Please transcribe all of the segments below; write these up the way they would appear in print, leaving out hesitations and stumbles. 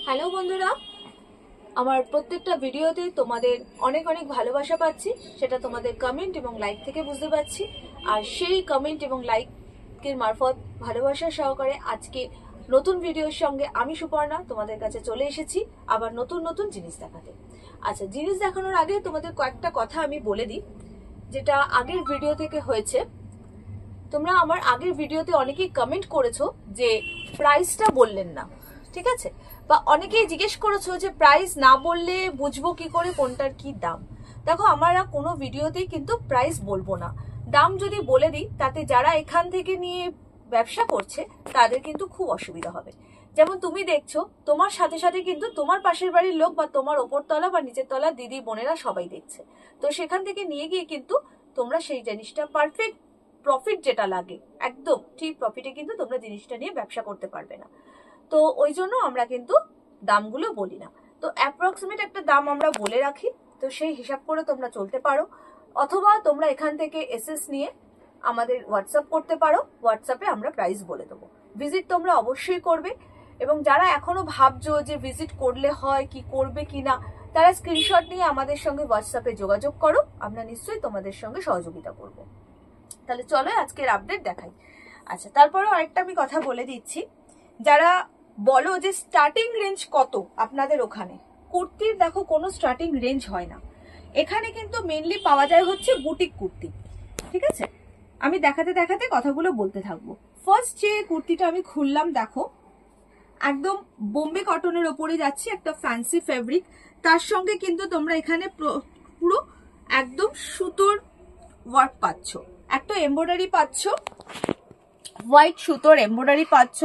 Hello বন্ধুরা, আমার প্রত্যেকটা ভিডিওতে তোমাদের অনেক অনেক ভালোবাসা পাচ্ছি, সেটা তোমাদের কমেন্ট এবং লাইক থেকে বুঝতে পারছি। আর সেই কমেন্ট এবং লাইকের মারফত ভালোবাসা সহকারে আজকে নতুন ভিডিওর সঙ্গে আমি সুপর্ণা তোমাদের কাছে চলে এসেছি আবার নতুন নতুন জিনিস দেখাতে। আচ্ছা, জিনিস দেখানোর আগে তোমাদের কয়েকটা কথা আমি বলে দিই, যেটা আগের ভিডিও থেকে হয়েছে। তোমরা আমার আগের ভিডিওতে অনেকেই কমেন্ট করেছো যে প্রাইসটা বললেন না, ঠিক আছে, বা অনেকেই জিজ্ঞেস করেছো যে প্রাইস না বললে বুঝবো কি করে কোনটার কি দাম। দেখো, আমরা কোনো ভিডিওতেই কিন্তু প্রাইস বলবো না। দাম যদি বলে দিই তাতে যারা এখান থেকে নিয়ে ব্যবসা করছে তাদের কিন্তু খুব অসুবিধা হবে। যেমন তুমি দেখছো, তোমার সাথে সাথে কিন্তু তোমার পাশের বাড়ির লোক বা তোমার ওপরতলা বা নিচের তলা দিদি বোনেরা সবাই দেখছে। তো সেখান থেকে নিয়ে গিয়ে কিন্তু তোমরা সেই জিনিসটা পারফেক্ট প্রফিট যেটা লাগে একদম ঠিক প্রফিটে কিন্তু তোমরা জিনিসটা নিয়ে ব্যবসা করতে পারবে না। তো ওই জন্য আমরা কিন্তু দামগুলো বলি না। তো অ্যাপ্রক্সিমেট একটা দাম আমরা বলে রাখি, তো সেই হিসাব করে তোমরা চলতে পারো। অথবা তোমরা এখান থেকে এসএস নিয়ে আমাদের হোয়াটসঅ্যাপ করতে পারো, হোয়াটসঅ্যাপে আমরা প্রাইস বলে দেবো। ভিজিট তোমরা অবশ্যই করবে, এবং যারা এখনো ভাবছো যে ভিজিট করলে হয় কি করবে কিনা, তারা স্ক্রিনশট নিয়ে আমাদের সঙ্গে হোয়াটসঅ্যাপে যোগাযোগ করো, আমরা নিশ্চয়ই তোমাদের সঙ্গে সহযোগিতা করব। তাহলে চলো আজকের আপডেট দেখাই। আচ্ছা, তারপরেও আরেকটা আমি কথা বলে দিচ্ছি, যারা বলো যে স্টার্টিং রেঞ্জ কত আপনাদের ওখানে, কুর্তির দেখো কোনো স্টার্টিং রেঞ্জ হয় না। এখানে কিন্তু মেনলি পাওয়া যায় হচ্ছে বুটিক কুর্তি, ঠিক আছে। আমি দেখাতে দেখাতে কথাগুলো বলতে থাকবো। ফার্স্ট যে কুর্তিটা আমি খুললাম, দেখো একদম বোম্বে কটনের ওপরে যাচ্ছে, একটা ফ্যান্সি ফেব্রিক, তার সঙ্গে কিন্তু তোমরা এখানে পুরো একদম সুতোর ওয়ার্ক পাচ্ছ, একটা এমব্রয়ডারি পাচ্ছ, হোয়াইট সুতোর এমব্রয়ডারি পাচ্ছ।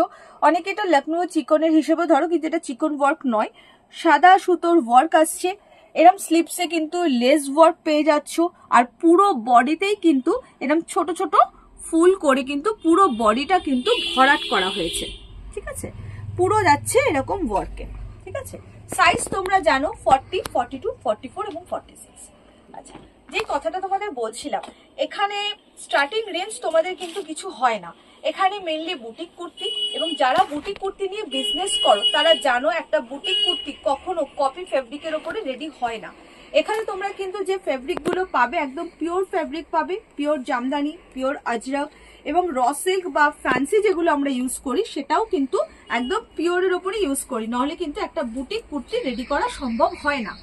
অনেকে এটা লখনৌ চিকনের হিসেবে ধরো, কিন্তু এটা চিকন ওয়ার্ক নয়, সাদা সুতোর ওয়ার্ক আসছে। এরম স্লিপসে কিন্তু লেস ওয়ার্ক পেয়ে যাচ্ছ, আর পুরো বডিতেই কিন্তু এরম ছোট ছোট ফুল করে কিন্তু পুরো বডিটা কিন্তু ভরাট করা হয়েছে, ঠিক আছে। পুরো যাচ্ছে এরকম ওয়ার্কে, ঠিক আছে। সাইজ তোমরা জানো 40, 42, 44 এবং 46। আচ্ছা, যে কথাটা তোমাদের বলছিলাম, এখানে স্টার্টিং রেঞ্জ তোমাদের কিন্তু কিছু হয় না। এখানে মেইনলি বুটিক কুর্তি, এবং যারা বুটিক কুর্তি নিয়ে বিজনেস করো তারা জানো একটা বুটিক কুর্তি কখনো কপি ফেব্রিকের ওপরে রেডি হয় না। এখানে তোমরা কিন্তু যে ফেব্রিক গুলো পাবে একদম পিওর ফেব্রিক পাবে, পিওর জামদানি, পিওর আজরক, এবং র সিল্ক বা ফ্যান্সি যেগুলো আমরা ইউজ করি সেটাও কিন্তু একদম পিওরের ওপরে ইউজ করি, নাহলে কিন্তু একটা বুটিক কুর্তি রেডি করা সম্ভব হয় না।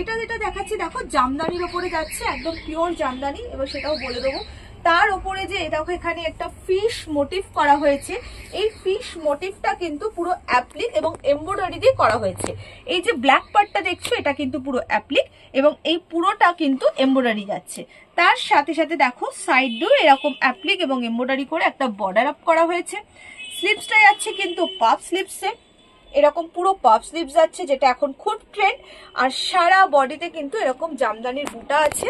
এটা যেটা দেখাচ্ছি দেখো জামদানির ওপরে যাচ্ছে, একদম পিওর জামদানি, এবার সেটাও বলে দেবো। তার ওপরে যে দেখো এখানে একটা ফিশ মোটিভ করা হয়েছে, এই ফিশ মোটিভটা কিন্তু পুরো অ্যাপ্লিক এবং এমব্রয়ডারি দিয়ে করা হয়েছে। এই যে ব্ল্যাক পার্টটা দেখছো এটা কিন্তু পুরো অ্যাপ্লিক, এবং এই পুরোটা কিন্তু এমব্রয়ডারি যাচ্ছে। তার সাথে সাথে দেখো সাইড দিয়েও এরকম অ্যাপ্লিক এবং এমব্রয়ডারি করে একটা বর্ডার আপ করা হয়েছে। স্লিভসটা যাচ্ছে কিন্তু পাফ স্লিভসে, এরকম পুরো পাফ স্লিভস যাচ্ছে, যেটা এখন খুব ট্রেন্ড। আর সারা বডিতে কিন্তু এরকম জামদানির বুটা আছে,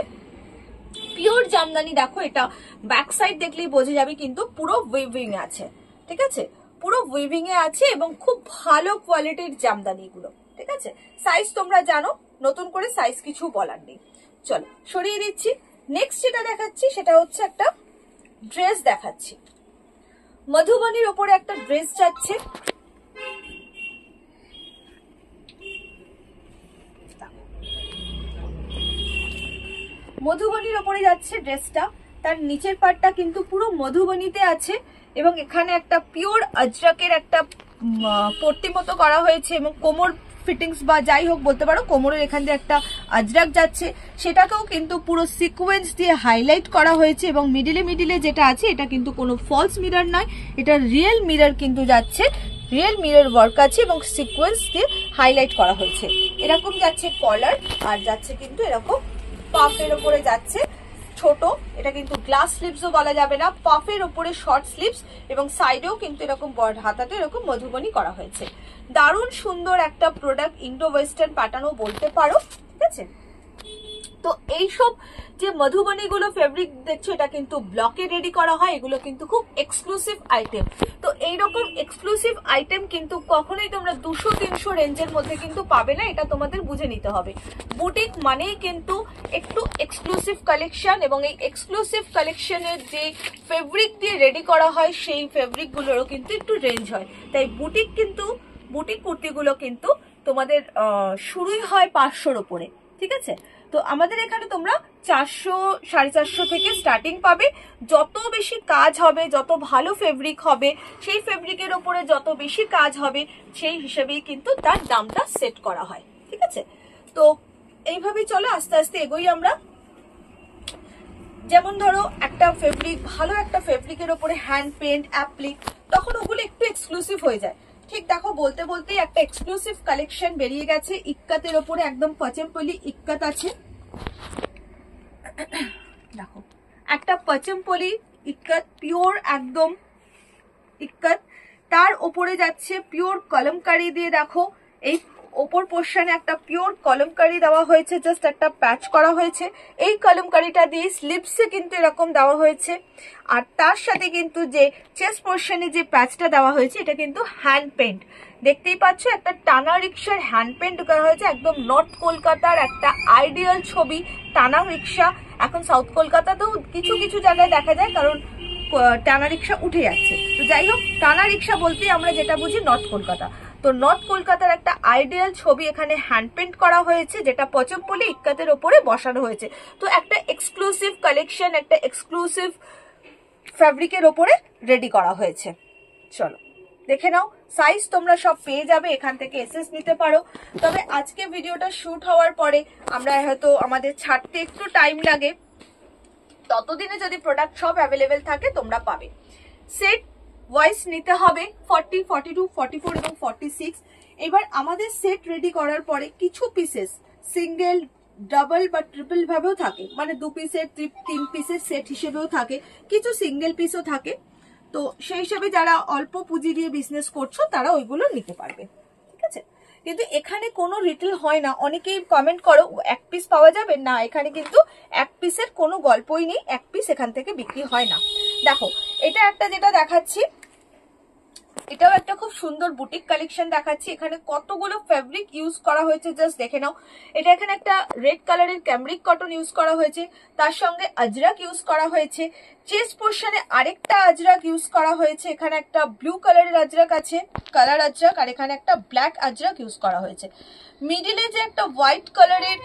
পিওর জামদানি। দেখো এটা ব্যাক সাইড দেখলেই বোঝা যাবে, কিন্তু পুরো উইভিং আছে, ঠিক আছে, পুরো উইভিং এ আছে, এবং খুব ভালো কোয়ালিটির জামদানি গুলো, ঠিক আছে। সাইজ তোমরা জানো, নতুন করে সাইজ কিছু বলার নেই। চলো সরিয়ে দিচ্ছি। নেক্সট যেটা দেখাচ্ছি সেটা হচ্ছে একটা ড্রেস দেখাচ্ছি, মধুবনীর ওপরে একটা ড্রেস যাচ্ছে। মধুবনীর ওপরে যাচ্ছে ড্রেসটা, তার নিচের পার্টটা কিন্তু পুরো মধুবনীতে আছে, এবং এখানে একটা পিওর আজরকের একটা পট্টি মতো করা হয়েছে, এবং কোমর ফিটিংস বা যাই হোক বলতে পারো, কোমরের এখান দিয়ে একটা আজরক যাচ্ছে, সেটাকেও কিন্তু পুরো সিকোয়েন্স দিয়ে হাইলাইট করা হয়েছে। এবং মিডিলে মিডিলে যেটা আছে এটা কিন্তু কোনো ফলস মিরর নয়, এটা রিয়েল মিরর কিন্তু যাচ্ছে, রিয়েল মিরর ওয়ার্ক আছে এবং সিকোয়েন্স দিয়ে হাইলাইট করা হয়েছে। এরকম যাচ্ছে কলার, আর যাচ্ছে কিন্তু এরকম পাফের ওপরে যাচ্ছে ছোট, এটা কিন্তু গ্লাস স্লিভসও বলা যাবে না, পাফের ওপরে শর্ট স্লিভস, এবং সাইডেও কিন্তু এরকম হাতাতে এরকম মধুবনী করা হয়েছে। দারুণ সুন্দর একটা প্রোডাক্ট, ইন্ডো ওয়েস্টার্ন প্যাটার্নও বলতে পারো, ঠিক আছে। তো এইসব যে মধুবনী গুলো ফেব্রিক দেখছো এটা কিন্তু ব্লকে রেডি করা হয়, এগুলো কিন্তু খুব এক্সক্লুসিভ আইটেম। তো এইরকম এক্সক্লুসিভ আইটেম কিন্তু কখনোই তোমরা 200-300 রেঞ্জের মধ্যে কিন্তু পাবে না, এটা তোমাদের বুঝে নিতে হবে। বুটিক মানেই কিন্তু একটু এক্সক্লুসিভ কালেকশন, এবং এই এক্সক্লুসিভ কালেকশনের যে ফেব্রিক দিয়ে রেডি করা হয় সেই ফেব্রিক গুলোরও কিন্তু একটু রেঞ্জ হয়। তাই বুটিক কিন্তু বুটিক কুর্তিগুলো কিন্তু তোমাদের শুরুই হয় 500-র উপরে, ঠিক আছে? তো আমাদের এখানে তোমরা 400, 450 থেকে স্টার্টিং পাবে। যত বেশি কাজ হবে, যত ভালো ফেব্রিক হবে, সেই ফেব্রিকের ওপরে যত বেশি কাজ হবে, সেই হিসেবেই কিন্তু তার দামটা সেট করা হয়, ঠিক আছে? তো এইভাবেই চলো আস্তে আস্তে এগোই আমরা। যেমন ধরো একটা ফেব্রিক, ভালো একটা ফেব্রিকের ওপরে হ্যান্ড পেন্ট, অ্যাপ্লিক, তখন ওগুলো একটু এক্সক্লুসিভ হয়ে যায়। ঠিক দেখো, বলতে বলতেই একটা এক্সক্লুসিভ কালেকশন বেরিয়ে গেছে ইক্কাতের ওপরে, একদম পচমপল্লি ইক্কাত আছে। দেখো, একটা পচমপল্লি ইক্কাত, পিওর একদম ইক্কাত, তার ওপরে যাচ্ছে পিওর কলমকারি দিয়ে। দেখো এই ওপর পোর্শনে একটা পিওর কলমকারি দেওয়া হয়েছে, জাস্ট একটা প্যাচ করা হয়েছে। এই কলমকারিটা দিয়ে স্লিভসে কিন্তু এরকম দেওয়া হয়েছে, আর তার সাথে কিন্তু যে চেস্ট পোর্শনে যে প্যাচটা দেওয়া হয়েছে এটা কিন্তু হ্যান্ড পেন্ট। দেখতেই পাচ্ছ একটা টানা রিক্সার হ্যান্ড পেন্ট করা হয়েছে, একদম নর্থ কলকাতার একটা আইডিয়াল ছবি। টানা রিক্সা এখন সাউথ কলকাতাতেও কিছু কিছু জায়গায় দেখা যায়, কারণ টানা রিক্সা উঠে যাচ্ছে। তো যাই হোক, টানা রিক্সা বলতে আমরা যেটা বুঝি নর্থ কলকাতা। তো নর্থ কলকাতার একটা আইডিয়াল ছবি এখানে হ্যান্ড পেন্ট করা হয়েছে, যেটা পচমপল্লি ইক্কাতের ওপরে বসানো হয়েছে। তো একটা এক্সক্লুসিভ কালেকশন, একটা এক্সক্লুসিভ ফ্যাব্রিকের ওপরে রেডি করা হয়েছে। চলো দেখে নাও, সাইজ তোমরা সব পেয়ে যাবে, এখান থেকে এসএস নিতে পারো। তবে আজকে ভিডিওটা শুট হওয়ার পরে আমরা হয়তো আমাদের ছাড়তে একটু টাইম লাগে, ততদিনে যদি প্রোডাক্ট সব অ্যাভেলেবেল থাকে তোমরা পাবে। সেট ওয়াইজ নিতে হবে 40, 42, 44 এবং 46। এবার আমাদের সেট রেডি করার পরে কিছু পিসেস সিঙ্গেল, ডাবল বা ট্রিপল ভাবেও থাকে, মানে 2 পিসের 3 পিসের সেট হিসেবেও থাকে, কিছু সিঙ্গেল পিসও থাকে। তো সেই হিসেবে যারা অল্প পুঁজি দিয়ে বিজনেস করছো তারা ওইগুলো নিতে পারবে, ঠিক আছে? কিন্তু এখানে কোনো রিটেল হয় না। অনেকেই কমেন্ট করো 1 পিস পাওয়া যাবে না, এখানে কিন্তু 1 পিসের কোনো গল্পই নেই, 1 পিস এখান থেকে বিক্রি হয় না। দেখো এটা একটা যেটা দেখাচ্ছি, এটাও একটা খুব সুন্দর বুটিক কালেকশন দেখাচ্ছি। এখানে কতগুলো ফেব্রিক ইউজ করা হয়েছে জাস্ট দেখে নাও। এটা এখানে একটা রেড কালারের ক্যামরিক কটন ইউজ করা হয়েছে, তার সঙ্গে আজরাক ইউজ করা হয়েছে। চেস্ট পোর্শনে আরেকটা আজরাক ইউজ করা হয়েছে, এখানে একটা ব্লু কালারের আজরাক আছে, কালার আজরাক, আর এখানে একটা ব্ল্যাক আজরাক ইউজ করা হয়েছে। মিডিলে যে একটা হোয়াইট কালারের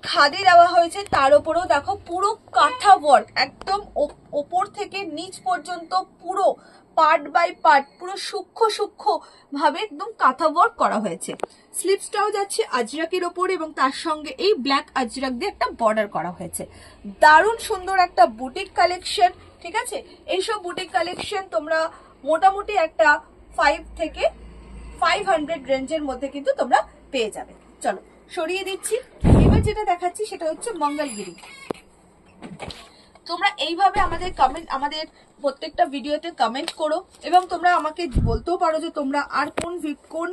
খাদি দেওয়া হয়েছে, তার উপরেও দেখো পুরো কাঁথা ওয়ার্ক, একদম ওপর থেকে নিচ পর্যন্ত পুরো পার্ট বাই পার্ট পুরো সূক্ষ্ম সূক্ষ্ম ভাবে একদম কাঁথা ওয়ার্ক করা হয়েছে। স্লিভসটাও যাচ্ছে আজরাকের ওপর এবং তার সঙ্গে এই ব্ল্যাক আজরাক দিয়ে একটা বর্ডার করা হয়েছে। দারুণ সুন্দর একটা বুটিক কালেকশন, ঠিক আছে? এইসব বুটিক কালেকশন তোমরা মোটামুটি একটা 5 থেকে 500 রেঞ্জের মধ্যে কিন্তু তোমরা পেয়ে যাবে। চলো সরিয়ে দিচ্ছি। এবার যেটা দেখাচ্ছি সেটা হচ্ছে মঙ্গলগিরি। তোমরা এইভাবে আমাদের প্রত্যেকটা ভিডিওতে কমেন্ট করো, এবং তোমরা আমাকে বলতেও পারো যে তোমরা আর কোন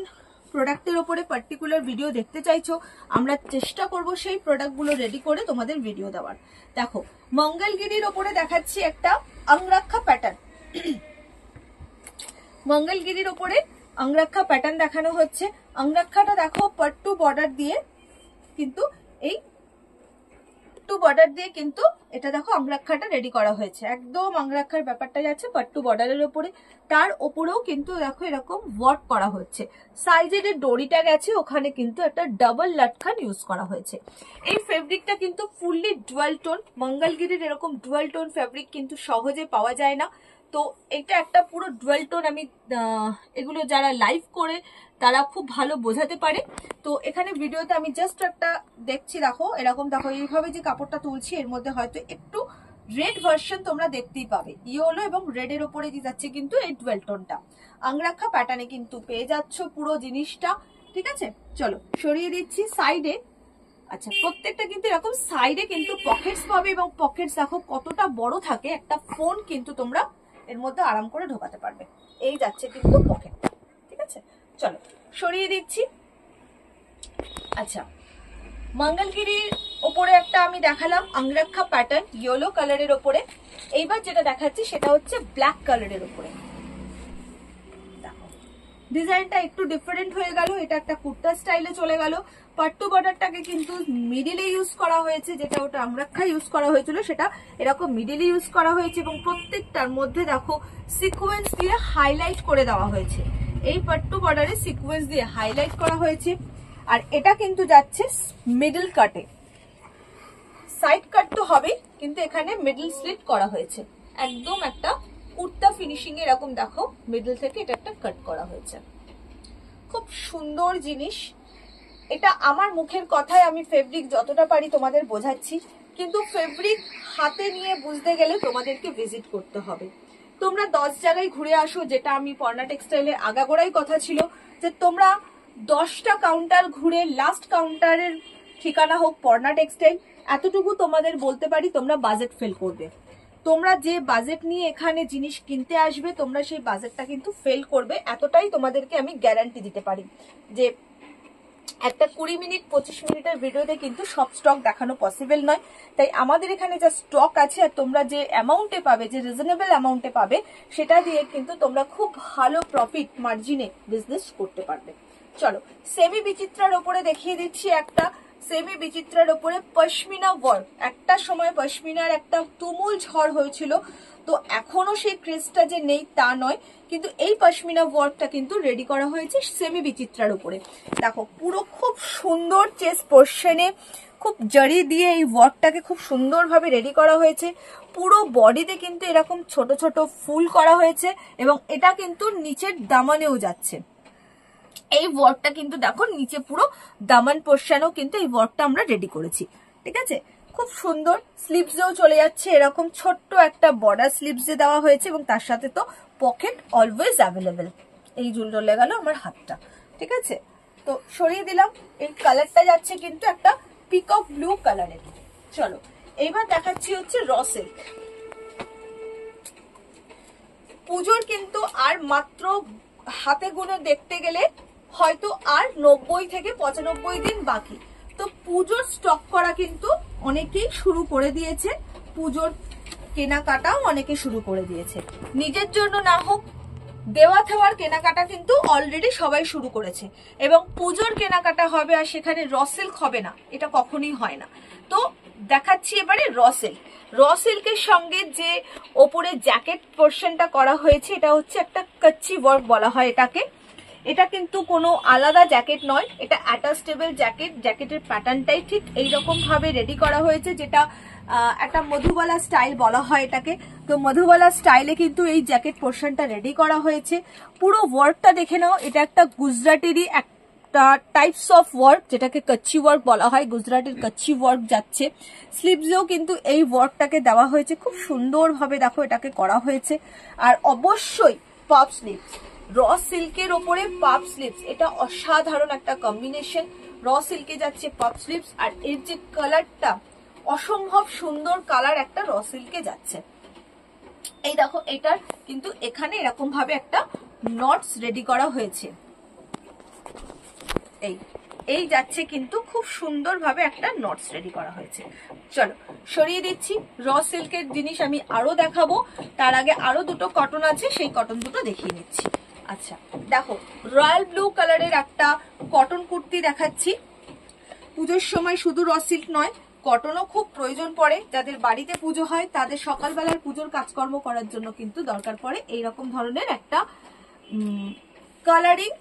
প্রোডাক্টের উপরে পার্টিকুলার ভিডিও দেখতে চাইছো। আমরা চেষ্টা করব সেই প্রোডাক্টগুলো রেডি করে তোমাদের ভিডিও দেওয়ার। দেখো মঙ্গলগিরির ওপরে দেখাচ্ছি একটা অঙ্গরাক্ষা প্যাটার্ন। মঙ্গলগিরির ওপরে অঙ্গরাক্ষা প্যাটার্ন দেখানো হচ্ছে। অঙ্গরাক্ষাটা দেখো পাট্টু বর্ডার দিয়ে, কিন্তু এই বর্ডার দিয়ে কিন্তু এটা দেখো অঙ্গরাক্ষাটা রেডি করা হয়েছে। একদম অঙ্গরাক্ষার ব্যাপারটা যাচ্ছে পাট্টু বর্ডারের উপরে, তার উপরেও কিন্তু দেখো এরকম ওয়ার্ক করা হচ্ছে। সাইজের যে দড়িটা গেছে ওখানে কিন্তু একটা ডাবল লাটখান ইউজ করা হয়েছে। এই ফেব্রিকটা কিন্তু ফুললি ডুয়াল টোন। মঙ্গলগিরির এরকম ডুয়াল টোন ফেব্রিক কিন্তু সহজে পাওয়া যায় না। তো এটা একটা পুরো ডুয়াল টোন। আমি এগুলো যারা লাইভ করে তারা খুব ভালো বোঝাতে পারে। তো এখানে ভিডিওতে আমি জাস্ট একটা দেখছি, দেখো এরকম, দেখো এইভাবে যে কাপড়টা তুলছি এর মধ্যে হয়তো একটু রেড ভার্সন তোমরা দেখতেই পাবে। ইয়েলো এবং রেড এর উপরে দিয়ে যাচ্ছে কিন্তু এই ডুয়াল টোনটা। অঙ্গরাক্ষা প্যাটার্নে কিন্তু পেয়ে যাচ্ছ পুরো জিনিসটা, ঠিক আছে? চলো সরিয়ে দিচ্ছি সাইডে। আচ্ছা, প্রত্যেকটা কিন্তু এরকম সাইডে কিন্তু পকেটস পাবে, এবং পকেটস দেখো কতটা বড় থাকে। একটা ফোন কিন্তু তোমরা এর মধ্যে আরাম করে ঢোকাতে পারবে। এই যাচ্ছে কিন্তু পকেটটা, ঠিক আছে? চলো সরিয়ে দিচ্ছি। আচ্ছা, মঙ্গলগিরির ওপরে একটা আমি দেখালাম অঙ্গরাক্ষা প্যাটার্ন ইয়েলো কালারের ওপরে। এইবার যেটা দেখাচ্ছি সেটা হচ্ছে ব্ল্যাক কালারের ওপরে। দেখো ডিজাইনটা একটু ডিফারেন্ট হয়ে গেল, এটা একটা কুর্তা স্টাইলে চলে গেল। পাট্টু বর্ডারটাকে কিন্তু মিডিলে ইউজ করা হয়েছে, যেটা ওটা অঙ্গরাক্ষা ইউজ করা হয়েছিল সেটা এরকম মিডিলে ইউজ করা হয়েছে, এবং প্রত্যেকটার মধ্যে দেখো সিকোয়েন্স দিয়ে হাইলাইট করে দেওয়া হয়েছে। এই পাট্টু বর্ডারে সিকোয়েন্স দিয়ে হাইলাইট করা হয়েছে। আর এটা কিন্তু যাচ্ছে মিডল কাটে, সাইড কাট তো হবে কিন্তু এখানে মিডল স্লিট করা হয়েছে, একদম একটা কুর্তা ফিনিশিং এ এরকম দেখো মিডল থেকে এটা একটা কাট করা হয়েছে। খুব সুন্দর জিনিস এটা। আমার মুখের কথায় আমি ফেব্রিক যতটা পারি তোমাদের বোঝাচ্ছি, কিন্তু ফেব্রিক হাতে নিয়ে বুঝতে গেলে তোমাদেরকে ভিজিট করতে হবে। তোমরা 10 জায়গায় ঘুরে আসো, যেটা আমি পর্ণা টেক্সটাইলের আগাগোড়াই কথা ছিল যে তোমরা 10টা কাউন্টার ঘুরে লাস্ট কাউন্টারের ঠিকানা হোক পর্ণা টেক্সটাইল, এতটুকু তোমাদের বলতে পারি তোমরা বাজেট ফেল করবে। তোমরা যে বাজেট নিয়ে এখানে জিনিস কিনতে আসবে তোমরা সেই বাজেটটা কিন্তু ফেল করবে, এতটাই তোমাদেরকে আমি গ্যারান্টি দিতে পারি। যে একটা 20 মিনিট 25 মিনিটের ভিডিওতে কিন্তু সব স্টক দেখানো পসিবল নয়, তাই আমাদের এখানে যা স্টক আছে আর তোমরা যে অ্যামাউন্টে পাবে, যে রিজনেবল অ্যামাউন্টে পাবে, সেটা দিয়ে কিন্তু তোমরা খুব ভালো প্রফিট মার্জিনে বিজনেস করতে পারবে। চলো সেমি বিচিত্রার ওপরে দেখিয়ে দিচ্ছি একটা সেমি বিচিত্রার ওপরে পশমিনা ওয়ার্ক। একটা সময় পশমিনার একটা তুমুল ঝড় হয়েছিল, তো এখনো সেই ক্রেজটা যে নেই তা নয়, কিন্তু এই পশমিনা ওয়ার্কটা কিন্তু রেডি করা হয়েছে সেমি বিচিত্রার উপরে। দেখো পুরো খুব সুন্দর চেস্ট পোর্শনে খুব জড়ি দিয়ে এই ওয়ার্কটাকে খুব সুন্দরভাবে রেডি করা হয়েছে। পুরো বডিতে কিন্তু এরকম ছোট ছোট ফুল করা হয়েছে এবং এটা কিন্তু নিচের দামানেও যাচ্ছে। এই ওয়ার্কটা কিন্তু দেখো নিচে পুরো দামান পোর্শনেও কিন্তু এই ওয়ার্কটা আমরা রেডি করেছি, ঠিক আছে। খুব সুন্দর স্লিভসেও চলে যাচ্ছে, এরকম ছোট্ট একটা বর্ডার স্লিভসে দেওয়া হয়েছে এবং তার সাথে তো পকেট অলওয়েজ অ্যাভেলেবেল। এই ঝুল চলে গেল আমার হাতটা, ঠিক আছে। তো সরিয়ে দিলাম। এই কালারটা যাচ্ছে কিন্তু একটা পিকক ব্লু কালারের। চলো এইবার দেখাচ্ছি হচ্ছে র সিল্ক। পুজোর কিন্তু আর মাত্র হাতে গুনে দেখতে গেলে হয়তো আর 90 থেকে 95 দিন বাকি। তো পুজোর স্টক করা কিন্তু অনেকেই শুরু করে দিয়েছে, পুজোর কেনাকাটাও অনেকে শুরু করে দিয়েছে। নিজের জন্য না হোক দেওয়া থেওয়ার কেনাকাটা কিন্তু অলরেডি সবাই শুরু করেছে, এবং পুজোর কেনাকাটা হবে আর সেখানে র সিল্ক হবে না, এটা কখনোই হয় না। তো দেখাচ্ছি এবারে র সিল্ক। র সিল্কের সঙ্গে যে ওপরে জ্যাকেট পোর্শনটা করা হয়েছে এটা হচ্ছে একটা কচ্চি ওয়ার্ক বলা হয় এটাকে। এটা কিন্তু কোনো আলাদা জ্যাকেট নয়, এটা অ্যাটাচেবল জ্যাকেট। জ্যাকেটের প্যাটার্নটাই ঠিক এইরকম ভাবে রেডি করা হয়েছে, যেটা একটা মধুবালা স্টাইল বলা হয় এটাকে। তো মধুবালা স্টাইলে কিন্তু এই জ্যাকেট পোর্শনটা রেডি করা হয়েছে। পুরো ওয়ার্কটা দেখে নাও, এটা একটা গুজরাটেরই একটা টাইপস অফ ওয়ার্ক, যেটাকে কচ্চি ওয়ার্ক বলা হয়। গুজরাটের কচ্চি ওয়ার্ক যাচ্ছে। স্লিভসেও কিন্তু এই ওয়ার্কটাকে দেওয়া হয়েছে, খুব সুন্দরভাবে দেখো এটাকে করা হয়েছে। আর অবশ্যই পাফ স্লিভস, র সিল্কের ওপরে পাফ স্লিভস, এটা অসাধারণ একটা কম্বিনেশন। র সিল্কে যাচ্ছে পাফ স্লিভস, আর এর যে কালারটা অসম্ভব সুন্দর কালার একটা র সিল্কে যাচ্ছে। এই দেখো এটার কিন্তু এখানে এরকম ভাবে একটা নটস রেডি করা হয়েছে। এই যাচ্ছে কিন্তু খুব সুন্দর ভাবে একটা নটস রেডি করা হয়েছে। চলো সরিয়ে দিচ্ছি। র সিল্কের জিনিস আমি আরো দেখাবো, তার আগে আরো দুটো কটন আছে, সেই কটন দুটো দেখিয়ে নিচ্ছি। আচ্ছা দেখো রয়্যাল ব্লু কালারের একটা কটন কুর্তি দেখাচ্ছি। পুজোর সময় শুধু র সিল্ক নয়, কটনও খুব প্রয়োজন পড়ে। যাদের বাড়িতে পুজো হয় তাদের সকালবেলার পুজোর কাজকর্ম করার জন্য কিন্তু দরকার পড়ে এইরকম ধরনের একটা কালারিং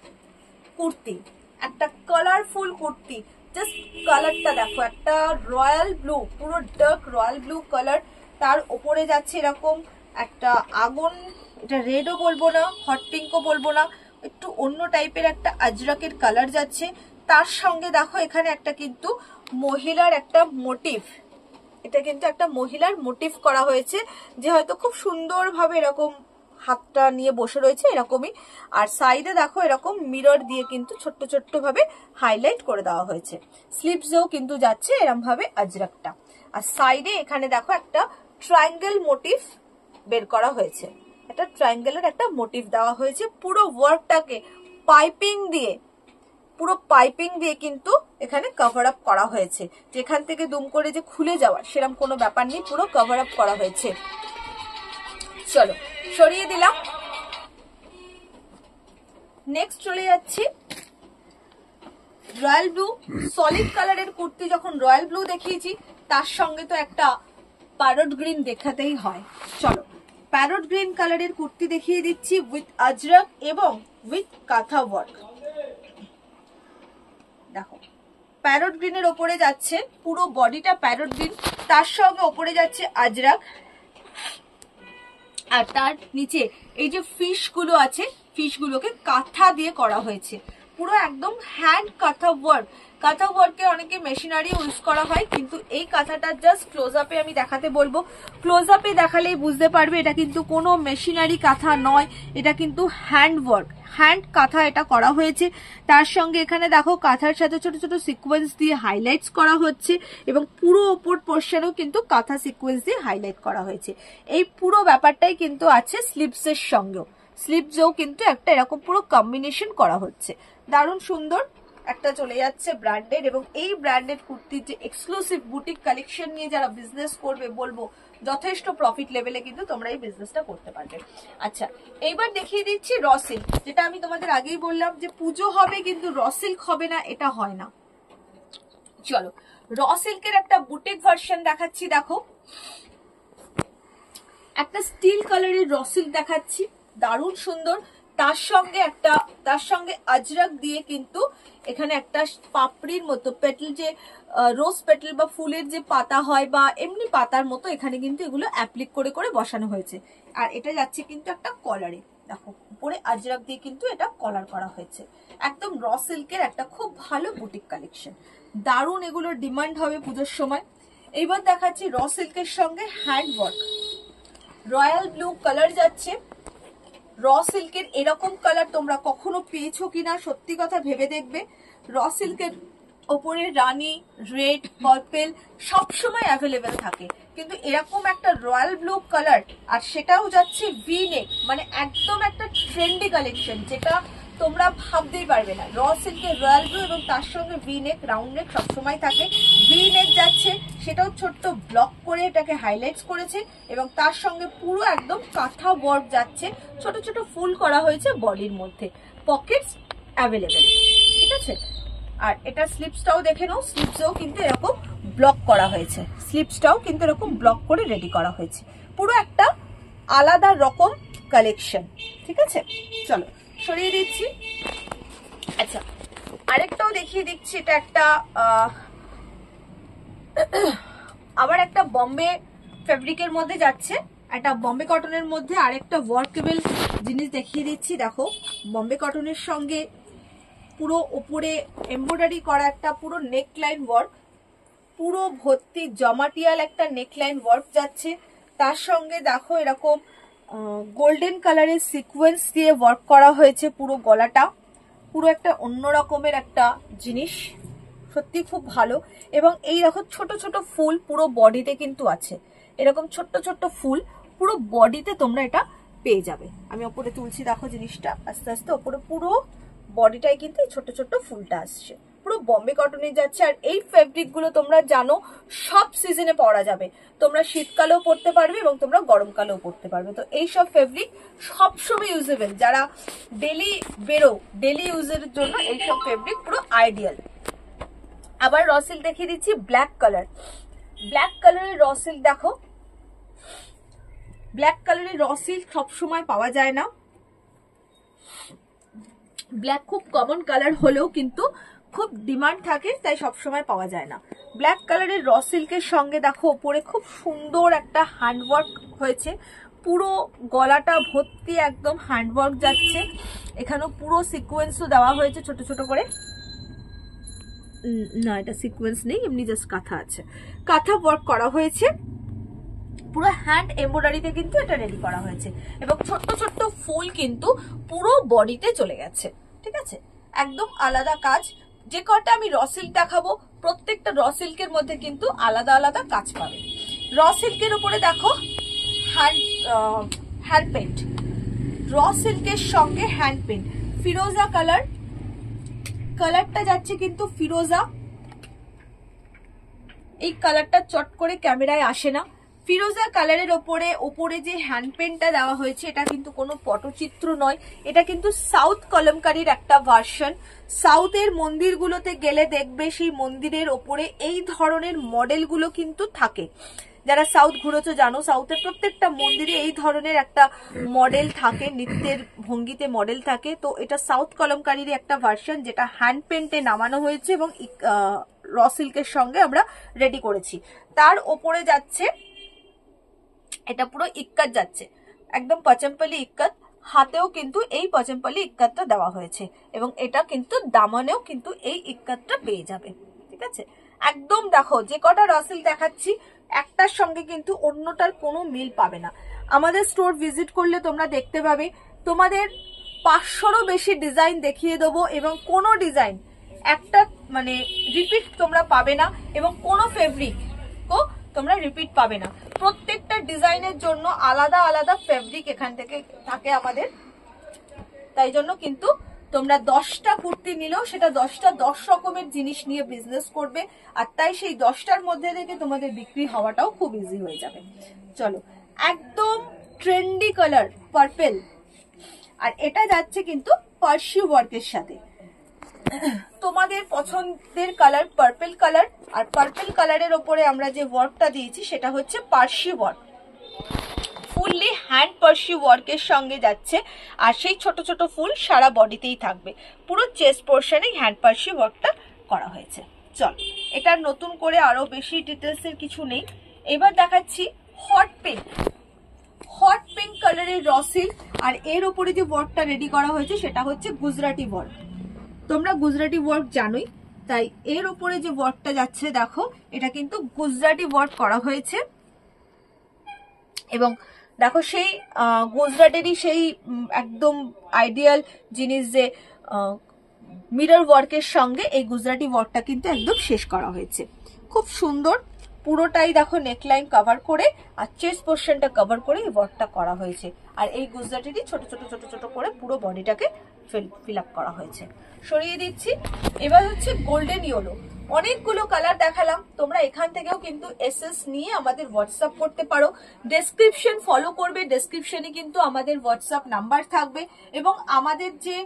কুর্তি, একটা কালারফুল কুর্তি। জাস্ট কালারটা দেখো, একটা রয়্যাল ব্লু, পুরো ডার্ক রয়্যাল ব্লু কালার, তার উপরে যাচ্ছে এরকম একটা আগুন, এটা রেডও বলবো না, হট পিঙ্কও বলবো না, একটু অন্য টাইপের একটা আজরাকের কালার যাচ্ছে। তার সঙ্গে দেখো এখানে একটা কিন্তু মহিলার একটা মোটিভ, এটা কিন্তু একটা মহিলার মোটিভ করা হয়েছে, যে হয়তো খুব সুন্দরভাবে এরকম হাতটা নিয়ে বসে রয়েছে এরকমই। আর সাইডে দেখো এরকম মিরর দিয়ে কিন্তু ছোট্ট ছোট্ট ভাবে হাইলাইট করে দেওয়া হয়েছে। স্লিভসেও কিন্তু যাচ্ছে এরকম ভাবে আজরাকটা। আর সাইডে এখানে দেখো একটা ট্রায়াঙ্গেল মোটিভ বের করা হয়েছে, একটা ট্রায়াঙ্গেলের একটা মোটিভ দেওয়া হয়েছে। পুরো ওয়ার্কটাকে পাইপিং দিয়ে, পুরো পাইপিং দিয়ে কিন্তু এখানে কভার আপ করা হয়েছে। যেখান থেকে দুম করে যে খুলে যাওয়ার সেরকম কোনো ব্যাপার নেই, পুরো কভার আপ করা হয়েছে। চলো সরিয়ে দিলাম। নেক্সট চলে যাচ্ছি রয়্যাল ব্লু। সলিড কালারের কুর্তি যখন রয়্যাল ব্লু দেখিয়েছি, তার সঙ্গে তো একটা প্যারট গ্রিন দেখাতেই হয়। চলো প্যারট গ্রিন কালারের কুর্তি দেখিয়ে দিচ্ছি উইথ আজরাক এবং উইথ কাঁথা ওয়ার্ক। দেখো প্যারট গ্রিনের ওপরে যাচ্ছে, পুরো বডিটা প্যারট গ্রিন, তার সঙ্গে ওপরে যাচ্ছে আজরাক, আর তার নিচে এই যে ফিশ গুলো আছে, ফিশ গুলোকে কাঁথা দিয়ে করা হয়েছে, পুরো একদম হ্যান্ড কাঁথা ওয়ার্ক। কাঁথা ওয়ার্কে অনেকে মেশিনারি ইউজ করা হয়, কিন্তু এই কাঁথাটা জাস্ট ক্লোজ আপে আমি দেখাতে বলবো। ক্লোজ আপে দেখালেই বুঝতে পারবে এটা কিন্তু কোনো মেশিনারি কাঁথা নয়, এটা কিন্তু হ্যান্ড ওয়ার্ক, হ্যান্ড কাঁথা এটা করা হয়েছে। তার সঙ্গে এখানে দেখো কাঁথার সাথে ছোট ছোট সিকোয়েন্স দিয়ে হাইলাইটস করা হচ্ছে, এবং পুরো ওপর পোর্শনেও কিন্তু কাঁথা সিকোয়েন্স দিয়ে হাইলাইট করা হয়েছে। এই পুরো ব্যাপারটাই কিন্তু আছে স্লিভসের সঙ্গেও, স্লিভসেও কিন্তু একটা এরকম পুরো কম্বিনেশন করা হচ্ছে, দারুণ সুন্দর একটা চলে যাচ্ছে ব্র্যান্ডেড। এবং এই ব্র্যান্ডেড কুর্তির যে এক্সক্লুসিভ বুটিক কালেকশন নিয়ে যারা বিজনেস করবে, বলবো যথেষ্ট প্রফিট লেভেলে কিন্তু তোমরা এই বিজনেসটা করতে পারবে। আচ্ছা, এইবার দেখিয়ে দিচ্ছি র সিল্ক, যেটা আমি তোমাদের আগেই বললাম যে পুজো হবে কিন্তু র সিল্ক হবে না, এটা হয় না। চলো র সিল্কের একটা বুটিক ভার্সন দেখাচ্ছি। দেখো একটা স্টিল কালারের র সিল্ক দেখাচ্ছি, দারুণ সুন্দর। তার সঙ্গে আজরাক দিয়ে কিন্তু এখানে একটা পাপড়ির মতো পেটেল, যে রোজ পেটেল বা ফুলের যে পাতা হয় বা এমনি পাতার মতো, এখানে কিন্তু এগুলো অ্যাপ্লিক করে করে বসানো হয়েছে। আর এটা যাচ্ছে কিন্তু একটা কলারে, দেখো উপরে আজরাক দিয়ে কিন্তু এটা কলার করা হয়েছে। একদম র সিল্কের একটা খুব ভালো বুটিক কালেকশন, দারুণ, এগুলোর ডিমান্ড হবে পুজোর সময়। এইবার দেখাচ্ছি র সিল্কের সঙ্গে hand work, royal blue colour যাচ্ছে। র সিল্কের এরকম কালার তোমরা কখনো পেয়েছো কিনা সত্যি কথা ভেবে দেখবে। র সিল্কের ওপরে রানী, রেড, পার্পল সবসময় অ্যাভেলেবেল থাকে, কিন্তু এরকম একটা রয়্যাল ব্লু কালার, আর সেটাও যাচ্ছে ভি নেক, মানে একদম একটা ট্রেন্ডি কালেকশন, যেটা তোমরা ভাবতেই পারবে না। র সিল্কের রয়্যাল ব্লু এবং তার সঙ্গে ভি নেক, রাউন্ড নেক সবসময় থাকে। ভি নেক যাচ্ছে, সেটাও ছোট্ট ব্লক করে এটাকে হাইলাইটস করেছে, এবং তার সঙ্গে পুরো একদম কাঁথা ওয়ার্ক যাচ্ছে, ছোট ছোট ফুল করা হয়েছে বডির মধ্যে, পকেটস অ্যাভেলেবেল, ঠিক আছে। আর এটা স্লিপসটাও দেখে নাও, স্লিপসেও কিন্তু এরকম ব্লক করা হয়েছে, স্লিপসটাও কিন্তু এরকম ব্লক করে রেডি করা হয়েছে, পুরো একটা আলাদা রকম কালেকশন, ঠিক আছে। চলো সরিয়ে দিচ্ছি। আচ্ছা, আরেকটাও দেখিয়ে দিচ্ছি, এটা একটা আবার একটা বম্বে ফেব্রিকের মধ্যে যাচ্ছে, একটা বম্বে কটনের মধ্যে আরেকটা ওয়ার্কেবল জিনিস দেখিয়ে দিচ্ছি। দেখো বম্বে কটনের সঙ্গে পুরো উপরে এমব্রয়ডারি করা একটা পুরো নেকলাইন ওয়ার্ক, পুরো ভর্তি জমাটিয়াল একটা নেকলাইন ওয়ার্ক যাচ্ছে। তার সঙ্গে দেখো এরকম গোল্ডেন কালারের সিকোয়েন্স দিয়ে ওয়ার্ক করা হয়েছে পুরো গলাটা, পুরো একটা অন্য রকমের একটা জিনিস, সত্যি খুব ভালো। এবং এই দেখো ছোট ছোট ফুল পুরো বডিতে কিন্তু আছে, এরকম ছোট্ট ছোট্ট ফুল পুরো বডিতে তোমরা এটা পেয়ে যাবে। আমি ওপরে তুলছি, দেখো জিনিসটা আস্তে আস্তে ওপরে পুরো বডিটাই কিন্তু ছোট ছোট ফুলটা আসছে, পুরো বম্বে কটনে যাচ্ছে। আর এই ফেব্রিক গুলো তোমরা জানো সব সিজনে পরা যাবে, তোমরা শীতকালেও পরতে পারবে এবং তোমরা গরমকালেও পরতে পারবে। তো এই সব ফেব্রিক সবসময় ইউজেবল, যারা ডেলি বেরো, ডেলি ইউজের জন্য এইসব ফেব্রিক পুরো আইডিয়াল। আবার র সিল্ক দেখিয়ে দিচ্ছি, ব্ল্যাক কালার, ব্ল্যাক কালারের র সিল্ক দেখো, ব্ল্যাক কালারের র সিল্ক সবসময় পাওয়া যায় না, ব্ল্যাক খুব কমন কালার হলেও কিন্তু খুব ডিমান্ড থাকে, তাই সবসময় পাওয়া যায় না। ব্ল্যাক কালারের র সিল্কের সঙ্গে দেখো ওপরে খুব সুন্দর একটা হ্যান্ডওয়ার্ক হয়েছে, পুরো গলাটা ভর্তি একদম হ্যান্ডওয়ার্ক যাচ্ছে, এখানেও পুরো সিকোয়েন্সও দেওয়া হয়েছে ছোট ছোট করে, না এটা সিকোয়েন্স নেই, এমনি জাস্ট কাঁথা আছে, কাঁথা ওয়ার্ক করা হয়েছে, পুরো হ্যান্ড এমব্রয়ডারিতে কিন্তু এটা রেডি করা হয়েছে, এবং ছোট্ট ছোট্ট ফুল কিন্তু পুরো বডিতে চলে গেছে, ঠিক আছে, একদম আলাদা কাজ। যে কটা আমি র সিল্ক দেখাবো প্রত্যেকটা র সিল্কের মধ্যে কিন্তু আলাদা আলাদা কাজ পাবে। র সিল্কের উপরে দেখো হ্যান্ড পেন্ট, র সিল্কের সঙ্গে হ্যান্ড পেন্ট, ফিরোজা কালার, কালারটা যাচ্ছে কিন্তু ফিরোজা, এই কালারটা চট করে ক্যামেরায় আসে না। ফিরোজা কালারের ওপরে যে হ্যান্ড পেন্টটা দেওয়া হয়েছে এটা কিন্তু কোনো পটচিত্র নয়, এটা কিন্তু সাউথ কলমকারীর একটা ভার্সন। সাউথের মন্দিরগুলোতে গেলে দেখবে সেই মন্দিরের ওপরে এই ধরনের মডেলগুলো কিন্তু থাকে, যারা সাউথ ঘুরেছো জানো, সাউথের প্রত্যেকটা মন্দিরে এই ধরনের একটা মডেল থাকে, নৃত্যের ভঙ্গিতে মডেল থাকে। তো এটা সাউথ কলমকারীর একটা ভার্সন, যেটা হ্যান্ড পেন্টে নামানো হয়েছে এবং র সিল্কের সঙ্গে আমরা রেডি করেছি। তার ওপরে যাচ্ছে, এটা পুরো ইক্কাত যাচ্ছে, একদম পচমপল্লি ইক্কাত, হাতেও কিন্তু এই পচমপল্লি ইক্কাতটা দেওয়া হয়েছে এবং এটা কিন্তু দামানেও কিন্তু এই ইক্কাতটা পেয়ে যাবে। ঠিক আছে, একদম দেখো যে কটা রসিল দেখাচ্ছি একটার সঙ্গে কিন্তু অন্যটার কোনো মিল পাবে না। আমাদের স্টোর ভিজিট করলে তোমরা দেখতে পাবে, তোমাদের 500রও বেশি ডিজাইন দেখিয়ে দেবো এবং কোনো ডিজাইন একটা মানে রিপিট তোমরা পাবে না এবং কোনো ফেব্রিকও তোমরা রিপিট পাবে না। প্রত্যেকটা ডিজাইনের জন্য আলাদা আলাদা ফেব্রিক এখান থেকে থাকে আমাদের, তাই জন্য কিন্তু তোমরা 10টা কুর্তি নিলেও সেটা 10টা 10 রকমের জিনিস নিয়ে বিজনেস করবে, আর তাই সেই 10টার মধ্যে থেকে তোমাদের বিক্রি হওয়াটাও খুব ইজি হয়ে যাবে। চলো, একদম ট্রেন্ডি কালার পার্পল, আর এটা যাচ্ছে কিন্তু পার্সি ওয়ার্কের সাথে। তোমাদের পছন্দের কালার পার্পল কালার, আর পার্পল কালারের ওপরে আমরা যে ওয়ার্কটা দিয়েছি সেটা হচ্ছে Parsi work, fully hand Parsi ওয়ার্কের সঙ্গে যাচ্ছে। আর সেই ছোট ছোট ফুল সারা বডিতেই থাকবে, পুরো চেস্ট পোর্শনে হ্যান্ড পার্সি ওয়ার্কটা করা হয়েছে। চল, এটার নতুন করে আরো বেশি ডিটেলসের কিছু নেই। এবার দেখাচ্ছি হট পিঙ্ক, হট পিঙ্ক কালারের র সিল্ক, আর এর উপরে যে ওয়ার্কটা রেডি করা হয়েছে সেটা হচ্ছে গুজরাটি ওয়ার্ক। তোমরা গুজরাটি ওয়ার্ক জানোই, তাই এর উপরে যে ওয়ার্কটা যাচ্ছে দেখো, এটা কিন্তু গুজরাটি ওয়ার্ক করা হয়েছে এবং দেখো সেই গুজরাটেরই সেই একদম আইডিয়াল জিনিস যে মিরর ওয়ার্কের সঙ্গে এই গুজরাটি ওয়ার্কটা কিন্তু একদম শেষ করা হয়েছে। খুব সুন্দর, পুরোটাই দেখো নেকলাইন কভার করে আর চেস্ট পোর্শনটা কভার করে এই ওয়ার্কটা করা হয়েছে, আর এই গুজরাটিরই ছোট ছোট ছোট ছোট করে পুরো বডিটাকে ফিল আপ করা হয়েছে। সরিয়ে দিচ্ছি। এবার হচ্ছে গোল্ডেন ইয়েলো, অনেকগুলো কালার দেখালাম, তোমরা এখান থেকেও কিন্তু এসএস নিয়ে আমাদের হোয়াটসঅ্যাপ করতে পারো। ডেসক্রিপশন ফলো করবে, ডেসক্রিপশনে কিন্তু আমাদের হোয়াটসঅ্যাপ নাম্বার থাকবে এবং আমাদের যে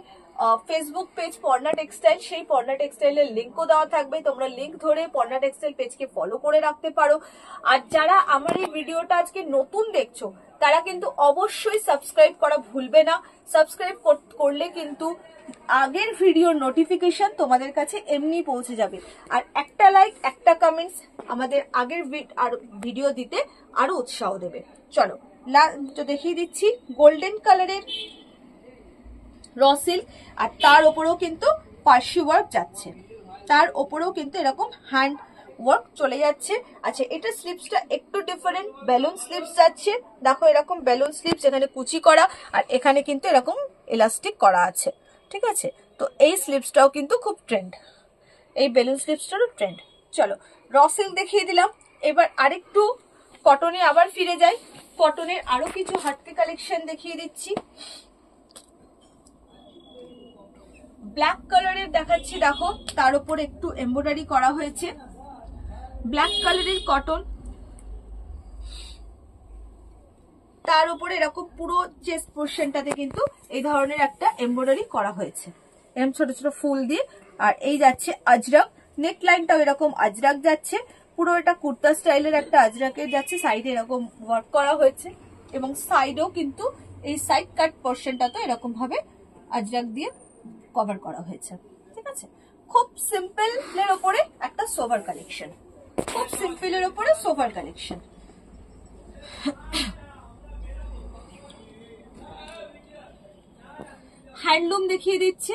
ফেসবুক পেজ পর্ণা টেক্সটাইল, সেই পর্ণা টেক্সটাইলের লিঙ্কও দেওয়া থাকবে, তোমরা লিঙ্ক ধরে পর্ণা টেক্সটাইল পেজকে ফলো করে রাখতে পারো। আর যারা আমার এই ভিডিওটা আজকে নতুন দেখছো তারা কিন্তু অবশ্যই সাবস্ক্রাইব করা ভুলবে না। সাবস্ক্রাইব করলে কিন্তু আগের ভিডিওর নোটিফিকেশন তোমাদের কাছে এমনি পৌঁছে যাবে, আর একটা লাইক একটা কমেন্টস আমাদের আগের ভিডিও দিতে আরো উৎসাহ দেবে। চলো দেখিয়ে দিচ্ছি গোল্ডেন কালারের র সিল্ক, আর তার ওপরেও কিন্তু পার্সি ওয়ার্ক যাচ্ছে, তার ওপরেও কিন্তু এরকম হ্যান্ড ওয়ার্ক চলে যাচ্ছে। আচ্ছা, এটা স্লিপসটা একটু ডিফারেন্ট, বেলুন স্লিপস যাচ্ছে, দেখো এরকম বেলুন স্লিপস, এখানে কুচি করা আর এখানে কিন্তু এরকম ইলাস্টিক করা আছে। ঠিক আছে, তো এই স্লিপসটাও কিন্তু খুব ট্রেন্ড, এই বেলুন স্লিপসটারও ট্রেন্ড। চলো, র সিল্ক দেখিয়ে দিলাম, এবার আরেকটু কটনে আবার ফিরে যাই। কটনের আরো কিছু হাটকে কালেকশন দেখিয়ে দিচ্ছি। ব্ল্যাক কালারের দেখাচ্ছি, দেখো তার উপর একটু এমব্রয়ডারি করা হয়েছে, ব্ল্যাক কালারের কটন, তার উপরে এরকম পুরো চেস্ট পোর্শনটাতে কিন্তু এই ধরনের একটা এমব্রয়ডারি করা হয়েছে এরকম ছোট ছোট ফুল দিয়ে। আর এই যাচ্ছে আজরাক, নেক লাইনটাও এরকম আজরাক যাচ্ছে, পুরো এটা কুর্তা স্টাইলের একটা আজরাকের যাচ্ছে, সাইডে এরকম ওয়ার্ক করা হয়েছে এবং সাইডেও কিন্তু এই সাইড কাট পোর্শনটা তো এরকম ভাবে আজরাক দিয়ে কভার করা হয়েছে। ঠিক আছে, খুব সিম্পলের উপরে একটা সোভার কালেকশন, খুব সিম্পলের উপরে সোভার কালেকশন। হ্যান্ডলুম দেখিয়ে দিচ্ছি,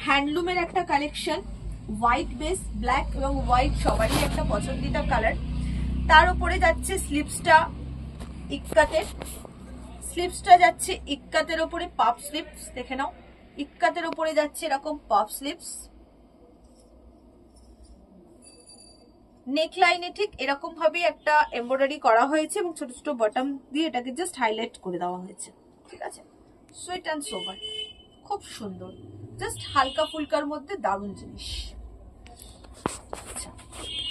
হ্যান্ডলুমের একটা কালেকশন, হোয়াইট বেস, ব্ল্যাক এবং হোয়াইট সবারই একটা পছন্দিতা কালার। তার উপরে যাচ্ছে স্লিপসটা ইক্কাতের, স্লিপসটা যাচ্ছে ইক্কাতের উপরে পাপ স্লিপস, দেখে নাও ইক্কাতের উপরে যাচ্ছে এরকম পাপ স্লিপস, নেক লাইনে ঠিক এরকম ভাবে একটা এমব্রয়ডারি করা হয়েছে এবং ছোট ছোট বটম দিয়ে এটাকে জাস্ট হাইলাইট করে দেওয়া হয়েছে। ঠিক আছে, সুইট অ্যান্ড সোবার, খুব সুন্দর, জাস্ট হালকা ফুলকার মধ্যে দারুণ জিনিস। আচ্ছা,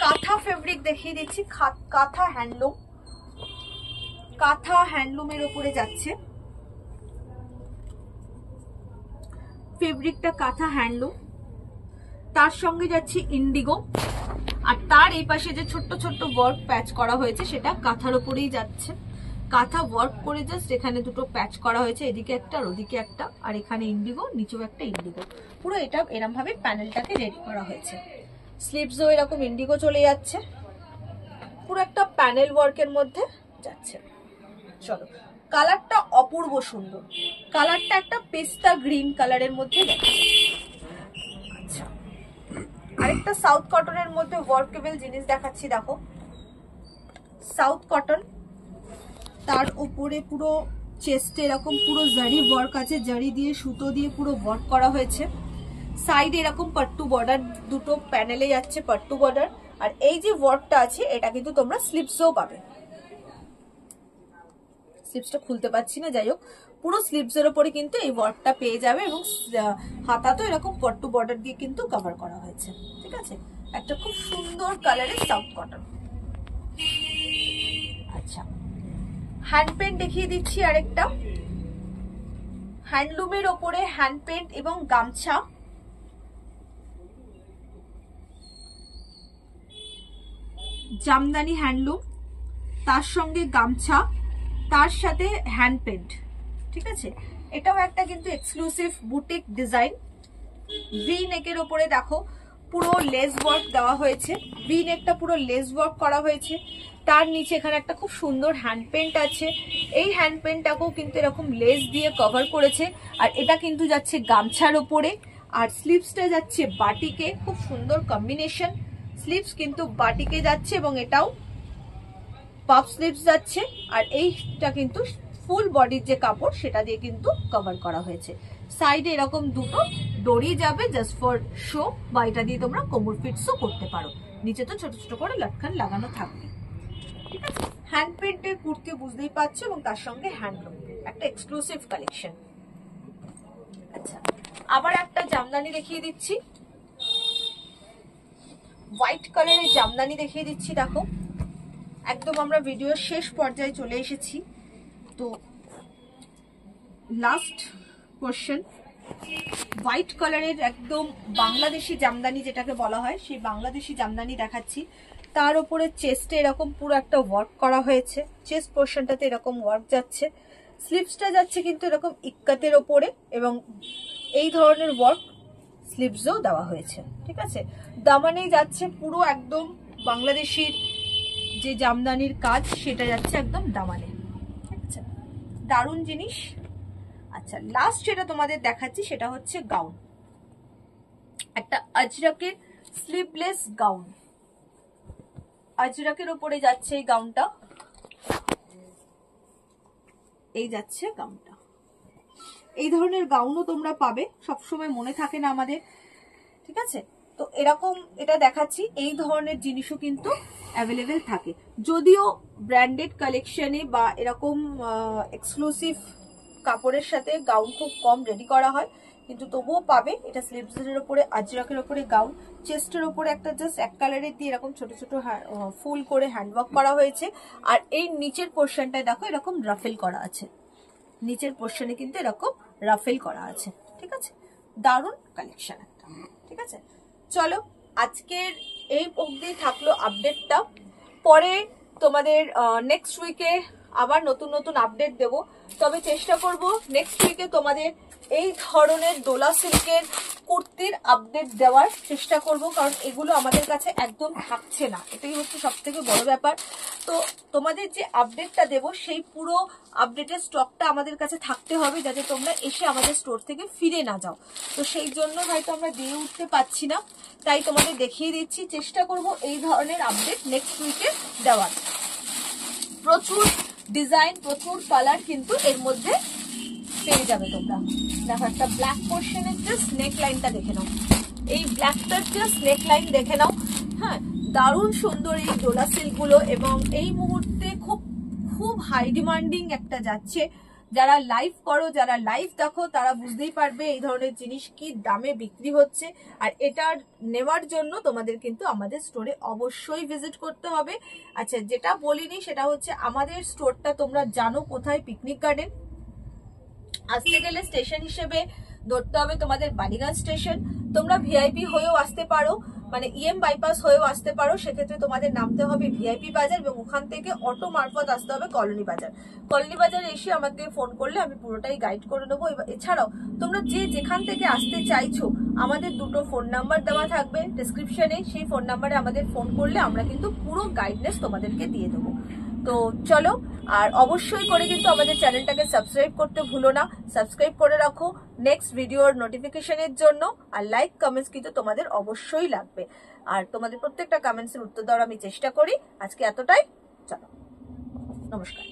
কাঁথা ফেব্রিক দেখিয়ে দিচ্ছি, কাঁথা হ্যান্ডলুম, কাঁথা হ্যান্ডলুমের উপরে যাচ্ছে ফেব্রিকটা, কাঁথা হ্যান্ডলুম, তার সঙ্গে যাচ্ছে ইন্ডিগো, আর তার এই পাশে যে ছোট্ট ছোট্ট ওয়ার্ক প্যাচ করা হয়েছে সেটা কাঁথার উপরেই যাচ্ছে। কাঁথা ওয়ার্ক করে জাস্ট এখানে দুটো প্যাচ করা হয়েছে, এদিকে একটা আর ওদিকে একটা, আর এখানে ইন্ডিগো, নিচেও একটা ইন্ডিগো। পুরো এটা এরকম ভাবে প্যানেলটাকে রেডি করা হয়েছে। স্লিভসও এরকম ইন্ডিগো চলে যাচ্ছে, পুরো একটা প্যানেল ওয়ার্কের মধ্যে যাচ্ছে। চলো, কালারটা অপূর্ব সুন্দর, কালারটা একটা পেস্তা গ্রিন কালারের মধ্যে যাচ্ছে। আচ্ছা, আরেকটা সাউথ কটনের মধ্যে ওয়ার্কেবল জিনিস দেখাচ্ছি, দেখো সাউথ কটন, তার উপরে পুরো চেস্টে এরকম পুরো জারি ওয়ার্ক আছে, জারি দিয়ে সুতো দিয়ে পুরো ওয়ার্ক করা হয়েছে। সাইড এরকম পাট্টু বর্ডার, দুটো প্যানেলে যাচ্ছে পাট্টু বর্ডার। আর এই যে ওয়ার্কটা আছে এটা কিন্তু তোমরা স্লিভসেও পাবে। স্লিভসটা খুলতে পারছি না, যাই হোক পুরো স্লিভসের উপরে কিন্তু এই ওয়ার্কটা পেয়ে যাবে, এবং হাতা তো এরকম পাট্টু বর্ডার দিয়ে কিন্তু কভার করা হয়েছে। ঠিক আছে, একটা খুব সুন্দর কালারের সাউথ কটন। আচ্ছা, হ্যান্ড পেন্ট দেখিয়ে দিচ্ছি আরেকটা, হ্যান্ডলুমের ওপরে হ্যান্ড পেন্ট এবং গামছা। জামদানি হ্যান্ডলুম, তার সঙ্গে গামছা, তার সাথে হ্যান্ড পেন্ট। ঠিক আছে, এটাও একটা কিন্তু এক্সক্লুসিভ বুটিক ডিজাইন। ভি নেকের ওপরে দেখো পুরো লেস ওয়ার্ক দেওয়া হয়েছে, ভি নেকটা পুরো লেস ওয়ার্ক করা হয়েছে। তার নিচে এখানে একটা খুব সুন্দর হ্যান্ড পেন্ট আছে, এই হ্যান্ড পেন্টটাকেও কিন্তু এরকম লেস দিয়ে কভার করেছে। আর এটা কিন্তু যাচ্ছে গামছার ওপরে, আর স্লিভসটা যাচ্ছে বাটিকে, খুব সুন্দর কম্বিনেশন। স্লিভস কিন্তু বাটিকে যাচ্ছে এবং এটাও পাফ স্লিভস যাচ্ছে। আর এইটা কিন্তু ফুল বডির যে কাপড় সেটা দিয়ে কিন্তু কভার করা হয়েছে। সাইডে এরকম দুটো দড়ি যাবে জাস্ট ফর শো, বা এটা দিয়ে তোমরা কোমর ফিটসও করতে পারো। নিচে তো ছোট ছোট করে লটকান লাগানো থাকবে। ঠিক আছে, হ্যান্ড পেন্টের কুর্তি বুঝতেই পারছো, এবং তার সঙ্গে হ্যান্ডলুম, একটা এক্সক্লুসিভ কালেকশন। আচ্ছা, আবার একটা জামদানি দেখিয়ে দিচ্ছি, হোয়াইট কালারের জামদানি দেখিয়ে দিচ্ছি। দেখো একদম আমরা ভিডিওর শেষ পর্যায়ে চলে এসেছি। তো লাস্ট কোশ্চেন, হোয়াইট কালারের একদম বাংলাদেশি জামদানি যেটাকে বলা হয়, সেই বাংলাদেশি জামদানি দেখাচ্ছি। তার উপরে চেস্টে এরকম পুরো একটা ওয়ার্ক করা হয়েছে, চেস্ট পোর্শনটাতে এরকম ওয়ার্ক যাচ্ছে। স্লিভসটা যাচ্ছে কিন্তু এরকম ইক্কাতের ওপরে, এবং এই ধরনের ওয়ার্ক স্লিভসেও দেওয়া হয়েছে। ঠিক আছে, দামানে যাচ্ছে পুরো একদম বাংলাদেশির যে জামদানির কাজ সেটা যাচ্ছে একদম দামানে। ঠিক আছে, দারুণ জিনিস। আচ্ছা, লাস্ট যেটা তোমাদের দেখাচ্ছি সেটা হচ্ছে গাউন, একটা আজরাকের স্লিভলেস গাউন। আজরাকের উপরে যাচ্ছে এই গাউনটা, এই যাচ্ছে গাউনটা। এই ধরনের গাউনও তোমরা পাবে, সবসময় মনে থাকে না আমাদের। ঠিক আছে, তো এরকম এটা দেখাচ্ছি, এই ধরনের জিনিসও কিন্তু অ্যাভেলেবেল থাকে। যদিও ব্র্যান্ডেড কালেকশনে বা এরকম এক্সক্লুসিভ কাপড়ের সাথে গাউন খুব কম রেডি করা হয়, কিন্তু তবুও পাবে। এটা স্লিভসের উপরে আজরাকের উপরে গাউন, চেস্টের উপরে একটা জাস্ট এক কালারের দিয়ে এরকম ছোট ছোট ফুল করে হ্যান্ডওয়ার্ক করা হয়েছে। আর এই নিচের পোর্শনটায় দেখো এরকম রাফেল করা আছে, নিচের পোর্শনে কিন্তু এরকম রাফেল করা আছে। ঠিক আছে, দারুণ কালেকশন একটা। ঠিক আছে, চলো আজকের এই অবধি থাকলো আপডেটটা। পরে তোমাদের নেক্সট উইকে আবার নতুন নতুন আপডেট দেব, তবে চেষ্টা করব নেক্সট উইকে তোমাদের এই ধরনের ডোলা সিল্কের কুর্তির আপডেট দেওয়ার চেষ্টা করব, কারণ এগুলো আমাদের কাছে একদম থাকছে না, এটাই হচ্ছে সব থেকে বড় ব্যাপার। তো তোমাদের যে আপডেটটা দেব সেই পুরো আপডেটের স্টকটা আমাদের কাছে থাকতে হবে, যাতে তোমরা এসে আমাদের স্টোর থেকে ফিরে না যাও। তো সেই জন্য হয়তো আমরা দিয়ে উঠতে পারছি না, তাই তোমাদের দেখিয়ে দিচ্ছি। চেষ্টা করব এই ধরনের আপডেট নেক্সট উইকে দেওয়ার। প্রচুর ডিজাইন, প্রচুর কালার কিন্তু এর মধ্যে পেয়ে যাবে তোমরা। দেখো একটা ব্ল্যাক পোর্শনের জাস্ট নেক লাইনটা দেখে নাও, এই ব্ল্যাকটার জাস্ট নেক লাইন দেখে নাও। হ্যাঁ, দারুণ সুন্দর এই ডোলা সিল্ক গুলো, এবং এই মুহূর্তে খুব খুব হাই ডিমান্ডিং একটা যাচ্ছে। যারা লাইভ করো, যারা লাইভ দেখো, তারা বুঝতেই পারবে এই ধরনের জিনিস কি দামে বিক্রি হচ্ছে। আর এটা নেওয়ার জন্য তোমাদের কিন্তু আমাদের স্টোরে অবশ্যই ভিজিট করতে হবে। আচ্ছা, যেটা বলিনি সেটা হচ্ছে আমাদের স্টোরটা তোমরা জানো কোথায়, পিকনিক গার্ডেন। আসতে গেলে স্টেশন হিসেবে ধরতে হবে তোমাদের বালিগঞ্জ স্টেশন। তোমরা ভিআইপি হয়েও আসতে পারো, মানে বাইপাস হয়েও আসতে পারো, সেক্ষেত্রে তোমাদের নামতে হবে ভিআইপি বাজার এবং ওখান থেকে অটো মারফত আসতে হবে কলোনি বাজার। কলোনি বাজার এসে আমাকে ফোন করলে আমি পুরোটাই গাইড করে নেবো। এছাড়াও তোমরা যে যেখান থেকে আসতে চাইছো, আমাদের দুটো ফোন নাম্বার দেওয়া থাকবে ডেসক্রিপশনে, সেই ফোন নাম্বারে আমাদের ফোন করলে আমরা কিন্তু পুরো গাইডনেস তোমাদেরকে দিয়ে দেবো। তো চলো, আর অবশ্যই করে কিন্তু আমাদের চ্যানেলটাকে সাবস্ক্রাইব করতে ভুলো না, সাবস্ক্রাইব করে রাখো নেক্সট ভিডিওর নোটিফিকেশনের জন্য। আর লাইক কমেন্টস কিন্তু তোমাদের অবশ্যই লাগবে, আর তোমাদের প্রত্যেকটা কমেন্টসের উত্তর দেওয়ার আমি চেষ্টা করি। আজকে এতটাই, চলো, নমস্কার।